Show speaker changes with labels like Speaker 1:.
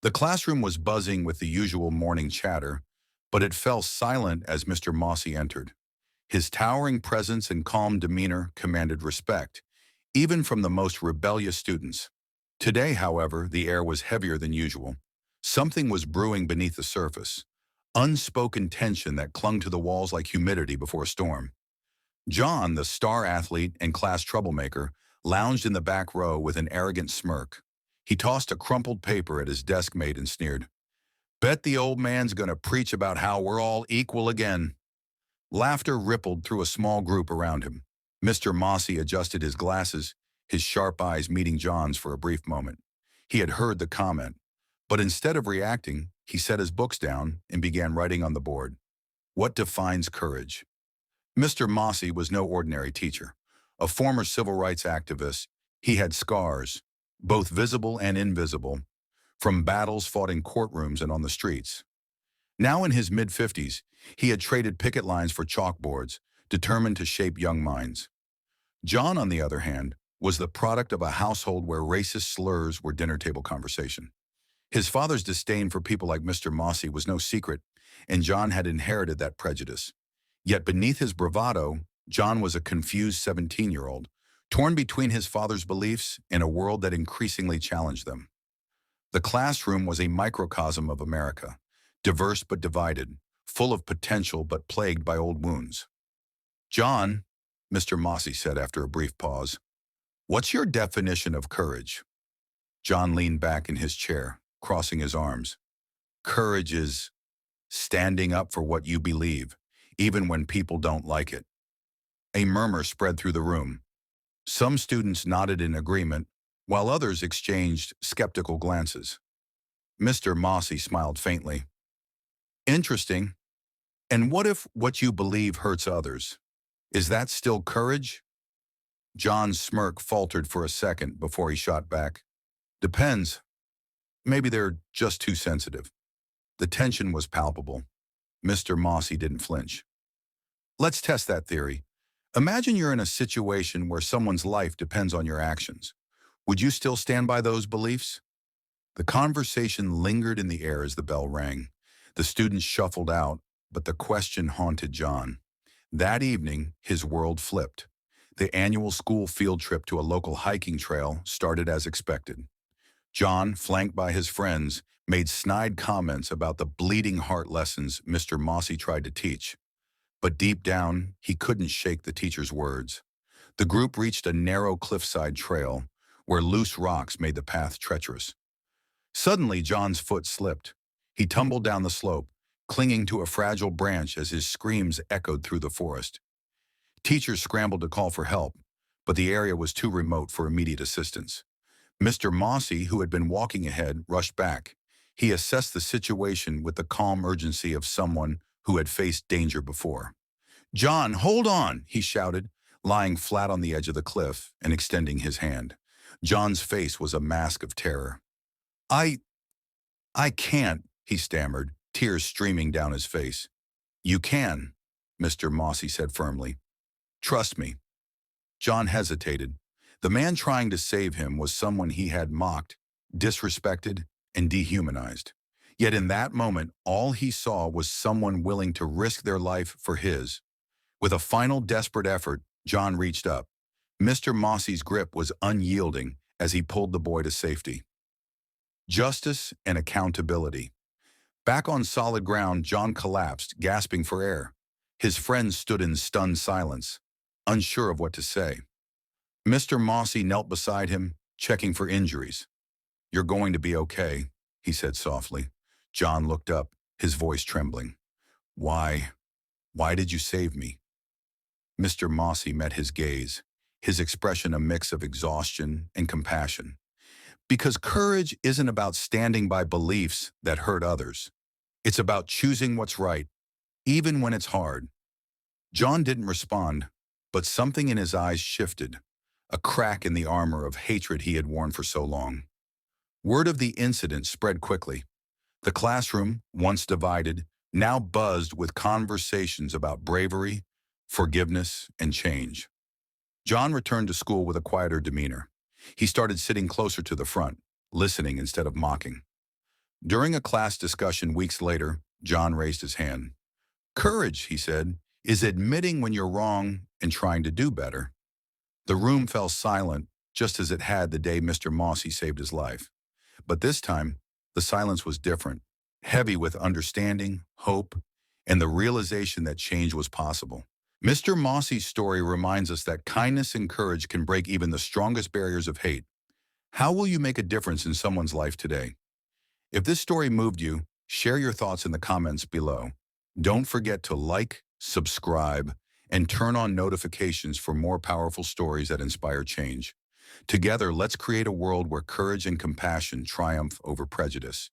Speaker 1: The classroom was buzzing with the usual morning chatter, but it fell silent as Mr. Mossy entered. His towering presence and calm demeanor commanded respect, even from the most rebellious students. Today, however, the air was heavier than usual. Something was brewing beneath the surface, unspoken tension that clung to the walls like humidity before a storm. John, the star athlete and class troublemaker, lounged in the back row with an arrogant smirk. He tossed a crumpled paper at his desk mate and sneered, "Bet the old man's gonna preach about how we're all equal again." Laughter rippled through a small group around him. Mr. Mossy adjusted his glasses, his sharp eyes meeting John's for a brief moment. He had heard the comment, but instead of reacting, he set his books down and began writing on the board. What defines courage? Mr. Mossy was no ordinary teacher. A former civil rights activist, he had scars, both visible and invisible, from battles fought in courtrooms and on the streets. Now in his mid-50s, he had traded picket lines for chalkboards, determined to shape young minds. John, on the other hand, was the product of a household where racist slurs were dinner table conversation. His father's disdain for people like Mr. Mossy was no secret, and John had inherited that prejudice. Yet beneath his bravado, John was a confused 17-year-old, torn between his father's beliefs and a world that increasingly challenged them. The classroom was a microcosm of America, diverse but divided, full of potential but plagued by old wounds. "John," Mr. Mossy said after a brief pause, "what's your definition of courage?" John leaned back in his chair, crossing his arms. "Courage is standing up for what you believe, even when people don't like it." A murmur spread through the room. Some students nodded in agreement, while others exchanged skeptical glances. Mr. Mossy smiled faintly. "Interesting. And what if what you believe hurts others? Is that still courage?" John's smirk faltered for a second before he shot back. "Depends. Maybe they're just too sensitive." The tension was palpable. Mr. Mossy didn't flinch. "Let's test that theory. Imagine you're in a situation where someone's life depends on your actions. Would you still stand by those beliefs?" The conversation lingered in the air as the bell rang. The students shuffled out, but the question haunted John. That evening, his world flipped. The annual school field trip to a local hiking trail started as expected. John, flanked by his friends, made snide comments about the bleeding heart lessons Mr. Mossy tried to teach. But deep down, he couldn't shake the teacher's words. The group reached a narrow cliffside trail, where loose rocks made the path treacherous. Suddenly, John's foot slipped. He tumbled down the slope, clinging to a fragile branch as his screams echoed through the forest. Teachers scrambled to call for help, but the area was too remote for immediate assistance. Mr. Mossy, who had been walking ahead, rushed back. He assessed the situation with the calm urgency of someone who had faced danger before. "John, hold on!" he shouted, lying flat on the edge of the cliff and extending his hand. John's face was a mask of terror. I I can't," he stammered, tears streaming down his face. "You can," Mr. Mossy said firmly. "Trust me." John hesitated. The man trying to save him was someone he had mocked, disrespected, and dehumanized. Yet in that moment, all he saw was someone willing to risk their life for his. With a final desperate effort, John reached up. Mr. Mossy's grip was unyielding as he pulled the boy to safety. Justice and accountability. Back on solid ground, John collapsed, gasping for air. His friends stood in stunned silence, unsure of what to say. Mr. Mossy knelt beside him, checking for injuries. "You're going to be okay," he said softly. John looked up, his voice trembling. Why did you save me?" Mr. Mossy met his gaze, his expression a mix of exhaustion and compassion. "Because courage isn't about standing by beliefs that hurt others. It's about choosing what's right, even when it's hard." John didn't respond, but something in his eyes shifted, a crack in the armor of hatred he had worn for so long. Word of the incident spread quickly. The classroom, once divided, now buzzed with conversations about bravery, forgiveness, and change. John returned to school with a quieter demeanor. He started sitting closer to the front, listening instead of mocking. During a class discussion weeks later, John raised his hand. Courage, he said, is admitting when you're wrong and trying to do better. The room fell silent, just as it had the day Mr. Mossy saved his life. But this time, the silence was different, heavy with understanding, hope, and the realization that change was possible. Mr. Mossy's story reminds us that kindness and courage can break even the strongest barriers of hate. How will you make a difference in someone's life today? If this story moved you, share your thoughts in the comments below. Don't forget to like, subscribe, and turn on notifications for more powerful stories that inspire change. Together, let's create a world where courage and compassion triumph over prejudice.